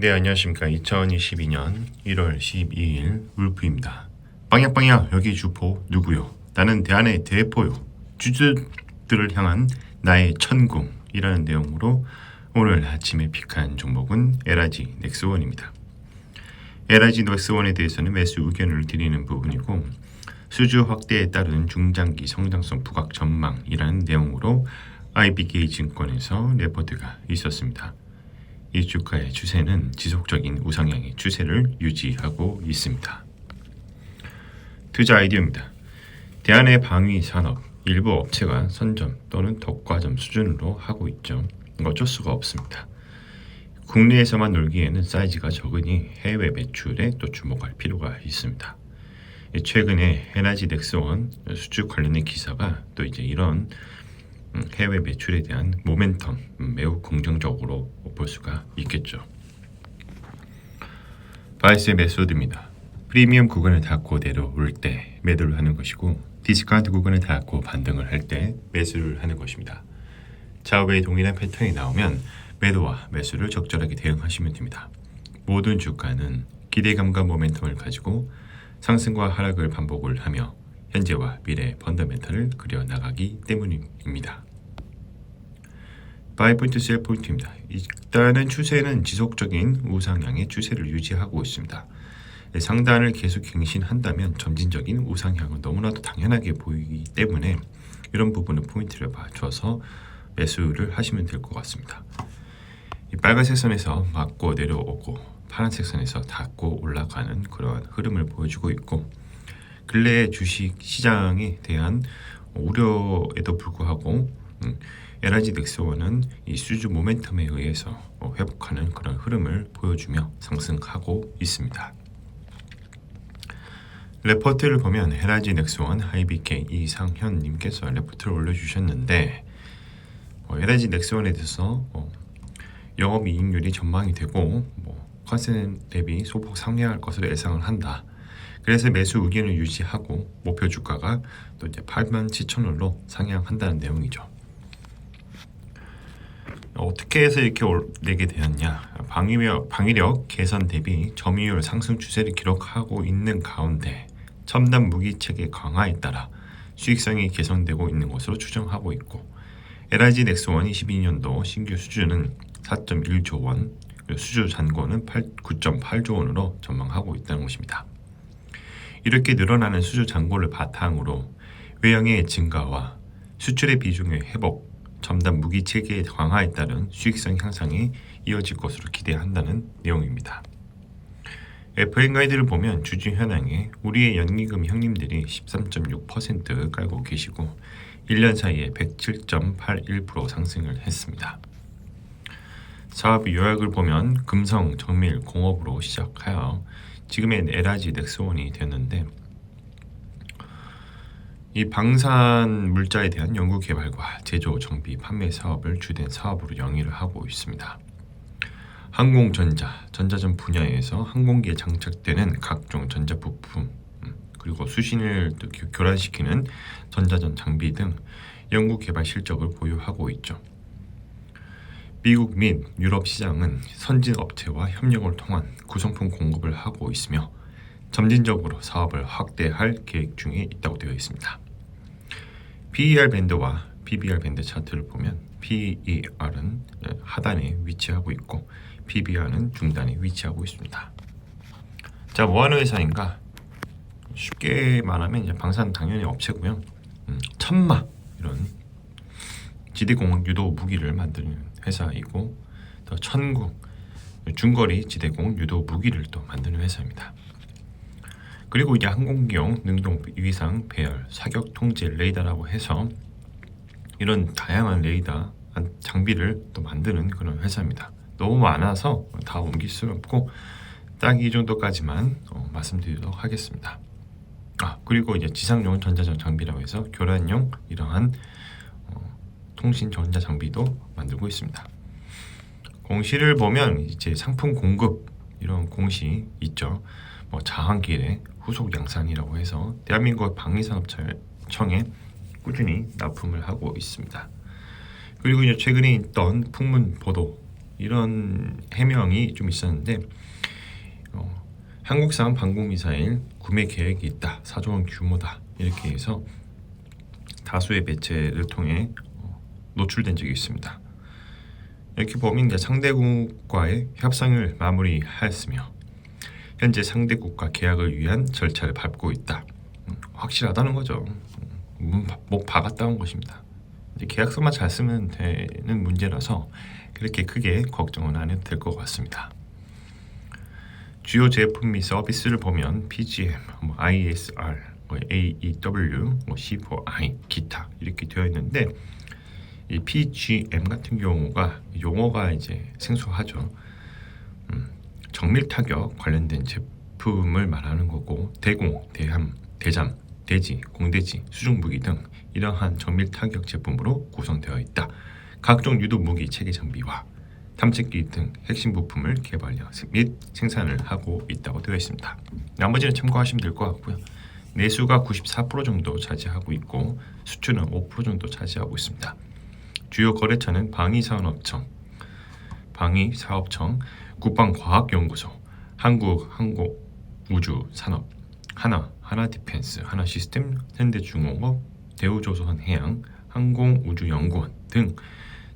네, 안녕하십니까. 2022년 1월 12일 울프입니다. 빵야빵야 여기 주포 누구요? 나는 대안의 대포요. 주주들을 향한 나의 천궁이라는 내용으로 오늘 아침에 픽한 종목은 LIG 넥스원입니다. LIG 넥스원에 대해서는 매수 의견을 드리는 부분이고 수주 확대에 따른 중장기 성장성 부각 전망이라는 내용으로 IBK 증권에서 레포트가 있었습니다. 이 주가의 추세는 지속적인 우상향의 추세를 유지하고 있습니다. 투자 아이디어입니다. 대한의 방위 산업 일부 업체가 선점 또는 독과점 수준으로 하고 있죠. 어쩔 수가 없습니다. 국내에서만 놀기에는 사이즈가 적으니 해외 매출에 또 주목할 필요가 있습니다. 최근에 LIG 넥스원 수주 관련된 기사가 또 이제 이런 해외 매출에 대한 모멘텀 매우 긍정적으로 볼 수가 있겠죠. 바이스의 메소드입니다. 프리미엄 구간을 닫고 내려올 때 매도를 하는 것이고 디스카운트 구간을 닫고 반등을 할 때 매수를 하는 것입니다. 좌우의 동일한 패턴이 나오면 매도와 매수를 적절하게 대응하시면 됩니다. 모든 주가는 기대감과 모멘텀을 가지고 상승과 하락을 반복을 하며 현재와 미래의 펀더멘탈을 그려나가기 때문입니다. 바이 포인트, 셀 포인트입니다. 일단은 추세는 지속적인 우상향의 추세를 유지하고 있습니다. 상단을 계속 갱신한다면 점진적인 우상향은 너무나도 당연하게 보이기 때문에 이런 부분은 포인트를 맞춰서 매수를 하시면 될 것 같습니다. 이 빨간색 선에서 맞고 내려오고 파란색 선에서 닫고 올라가는 그런 흐름을 보여주고 있고 근래의 주식 시장에 대한 우려에도 불구하고 LIG 넥스원은 이 수주 모멘텀에 의해서 회복하는 그런 흐름을 보여주며 상승하고 있습니다. 레포트를 보면 LIG 넥스원 IBK 이상현님께서 레포트를 올려주셨는데 LIG 넥스원에 대해서 영업이익률이 전망이 되고 컨센 대비 소폭 상회할 것으로 예상을 한다. 그래서 매수 의견을 유지하고 목표 주가가 또 이제 87,000원으로 상향한다는 내용이죠. 어떻게 해서 이렇게 내게 되었냐? 방위력 개선 대비 점유율 상승 추세를 기록하고 있는 가운데 첨단 무기 체계 강화에 따라 수익성이 개선되고 있는 것으로 추정하고 있고 LIG 넥스원 22년도 신규 수주는 4.1조 원, 그리고 수주 잔고는 9.8조 원으로 전망하고 있다는 것입니다. 이렇게 늘어나는 수주 잔고를 바탕으로 외형의 증가와 수출의 비중의 회복, 첨단 무기 체계의 강화에 따른 수익성 향상이 이어질 것으로 기대한다는 내용입니다. FM 가이드를 보면 주주 현황에 우리의 연기금 형님들이 13.6% 깔고 계시고 1년 사이에 107.81% 상승을 했습니다. 사업 요약을 보면 금성, 정밀, 공업으로 시작하여 지금의 LIG 넥스원이 됐는데 이 방산 물자에 대한 연구 개발과 제조, 정비, 판매 사업을 주된 사업으로 영위를 하고 있습니다. 항공전자, 전자전 분야에서 항공기에 장착되는 각종 전자부품 그리고 수신을 교란시키는 전자전 장비 등 연구 개발 실적을 보유하고 있죠. 미국 및 유럽 시장은 선진 업체와 협력을 통한 구성품 공급을 하고 있으며 점진적으로 사업을 확대할 계획 중에 있다고 되어 있습니다. PER 밴드와 PBR 밴드 차트를 보면 PER은 하단에 위치하고 있고 PBR은 중단에 위치하고 있습니다. 자, 뭐하는 회사인가? 쉽게 말하면 이제 방산 당연히 업체고요. 천마 이런 지대공학 유도 무기를 만드는 회사이고 또 천궁 중거리 지대공 유도 무기를 또 만드는 회사입니다. 그리고 이제 항공기용 능동 위상 배열 사격 통제 레이더라고 해서 이런 다양한 레이더 장비를 또 만드는 그런 회사입니다. 너무 많아서 다 옮길 수는 없고 딱 이 정도까지만 말씀드리도록 하겠습니다. 그리고 이제 지상용 전자전 장비라고 해서 교란용 이러한 통신 전자 장비도 만들고 있습니다. 공시를 보면 이제 상품 공급 이런 공시 있죠. 자한길의 후속 양산이라고 해서 대한민국 방위산업청에 꾸준히 납품을 하고 있습니다. 그리고 이제 최근에 있던 풍문 보도 이런 해명이 좀 있었는데 한국산 방공미사일 구매 계획이 있다. 4조 원 규모다. 이렇게 해서 다수의 매체를 통해 노출된 적이 있습니다. 이렇게 보면 이제 상대국과의 협상을 마무리하였으며 현재 상대국과 계약을 위한 절차를 밟고 있다. 확실하다는 거죠. 목 박았다는 것입니다. 이제 계약서만 잘 쓰면 되는 문제라서 그렇게 크게 걱정은 안 해도 될 것 같습니다. 주요 제품 및 서비스를 보면 BGM, ISR, AEW, C4I, 기타 이렇게 되어 있는데 이 BGM 같은 경우가 용어가 이제 생소하죠. 정밀 타격 관련된 제품을 말하는 거고 대공, 대함, 대잠, 대지, 공대지, 수중무기 등 이러한 정밀 타격 제품으로 구성되어 있다. 각종 유도 무기 체계 장비와 탐색기 등 핵심 부품을 개발력 및 생산을 하고 있다고 되어 있습니다. 나머지는 참고하시면 될 것 같고요. 내수가 94% 정도 차지하고 있고 수출은 5% 정도 차지하고 있습니다. 주요 거래처는 방위사업청, 국방과학연구소, 한국항공우주산업, 하나디펜스, 하나시스템, 현대중공업, 대우조선해양, 항공우주연구원 등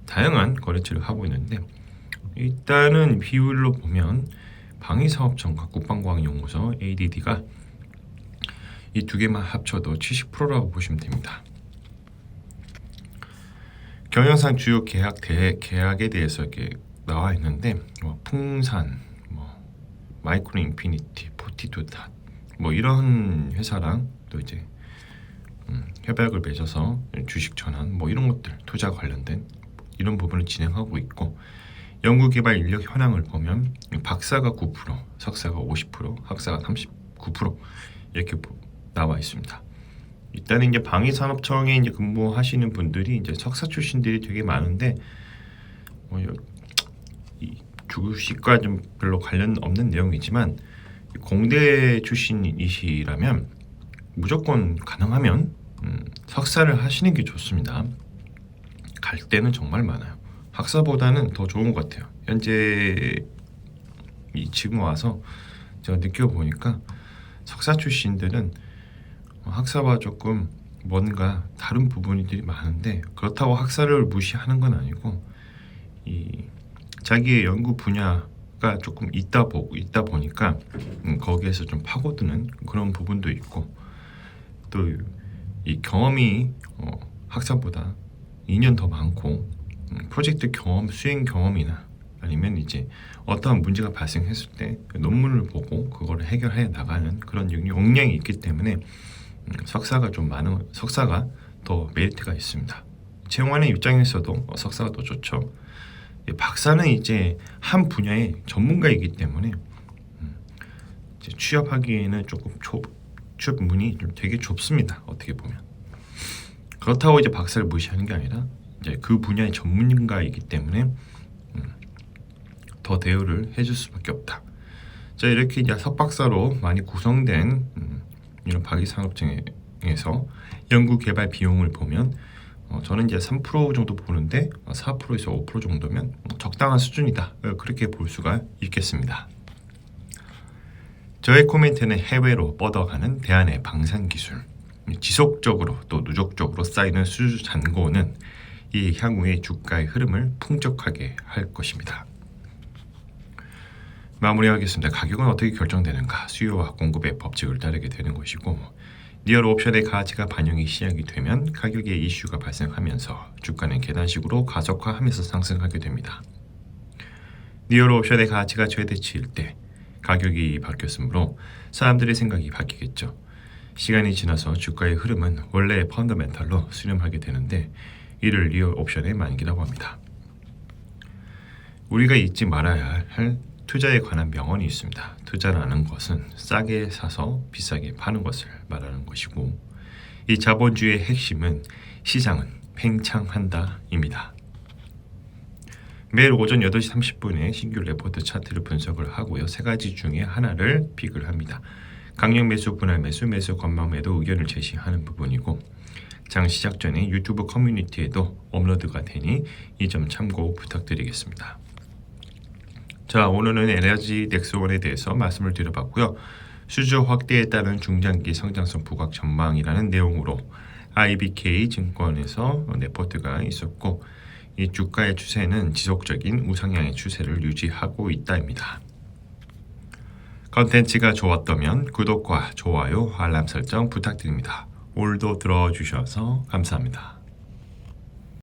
다양한 거래처를 하고 있는데 일단은 비율로 보면 방위사업청과 국방과학연구소 ADD가 이 두 개만 합쳐도 70%라고 보시면 됩니다. 경영상 주요 계약에 대해서 이렇게 나와 있는데 풍산, 마이크로 인피니티, 포티투닷 이런 회사랑 또 이제 협약을 맺어서 주식 전환 이런 것들 투자 관련된 이런 부분을 진행하고 있고 연구개발 인력 현황을 보면 박사가 9%, 석사가 50%, 학사가 39% 이렇게 나와 있습니다. 일단은 이제 방위산업청에 이제 근무하시는 분들이 이제 석사 출신들이 되게 많은데 이 주식과 좀 별로 관련 없는 내용이지만 공대 출신이시라면 무조건 가능하면 석사를 하시는 게 좋습니다. 갈 때는 정말 많아요. 학사보다는 더 좋은 것 같아요. 현재 지금 와서 제가 느껴보니까 석사 출신들은 학사와 조금 뭔가 다른 부분들이 많은데 그렇다고 학사를 무시하는 건 아니고 이 자기의 연구 분야가 조금 있다 보니까 거기에서 좀 파고드는 그런 부분도 있고 또 이 경험이 학사보다 2년 더 많고 프로젝트 경험, 수행 경험이나 아니면 이제 어떠한 문제가 발생했을 때 논문을 보고 그거를 해결해 나가는 그런 역량이 있기 때문에 석사가 더 메리트가 있습니다. 채용하는 입장에서도 석사가 더 좋죠. 박사는 이제 한 분야의 전문가이기 때문에 이제 취업하기에는 조금 취업 문이 좀 되게 좁습니다. 어떻게 보면 그렇다고 이제 박사를 무시하는 게 아니라 이제 그 분야의 전문가이기 때문에 더 대우를 해줄 수밖에 없다. 자 이렇게 이제 석박사로 많이 구성된 이런 방위산업청에서 연구개발 비용을 보면 저는 이제 3% 정도 보는데 4%에서 5% 정도면 적당한 수준이다. 그렇게 볼 수가 있겠습니다. 저의 코멘트는 해외로 뻗어가는 대한의 방산기술 지속적으로 또 누적적으로 쌓이는 수주 잔고는 이 향후의 주가의 흐름을 풍족하게 할 것입니다. 마무리하겠습니다. 가격은 어떻게 결정되는가? 수요와 공급의 법칙을 따르게 되는 것이고 리얼 옵션의 가치가 반영이 시작이 되면 가격의 이슈가 발생하면서 주가는 계단식으로 가속화하면서 상승하게 됩니다. 리얼 옵션의 가치가 최대치일 때 가격이 바뀌었으므로 사람들의 생각이 바뀌겠죠. 시간이 지나서 주가의 흐름은 원래의 펀더멘탈로 수렴하게 되는데 이를 리얼 옵션의 만기라고 합니다. 우리가 잊지 말아야 할 투자에 관한 명언이 있습니다. 투자라는 것은 싸게 사서 비싸게 파는 것을 말하는 것이고 이 자본주의의 핵심은 시장은 팽창한다 입니다. 매일 오전 8시 30분에 신규 레포트 차트를 분석을 하고요. 세 가지 중에 하나를 픽을 합니다. 강력 매수, 분할 매수, 매수 건망 매도 의견을 제시하는 부분이고 장 시작 전에 유튜브 커뮤니티에도 업로드가 되니 이 점 참고 부탁드리겠습니다. 자, 오늘은 에너지 넥스원에 대해서 말씀을 드려봤고요. 수주 확대에 따른 중장기 성장성 부각 전망이라는 내용으로 IBK 증권에서 레포트가 있었고, 이 주가의 추세는 지속적인 우상향의 추세를 유지하고 있다입니다. 컨텐츠가 좋았다면 구독과 좋아요, 알람 설정 부탁드립니다. 오늘도 들어주셔서 감사합니다.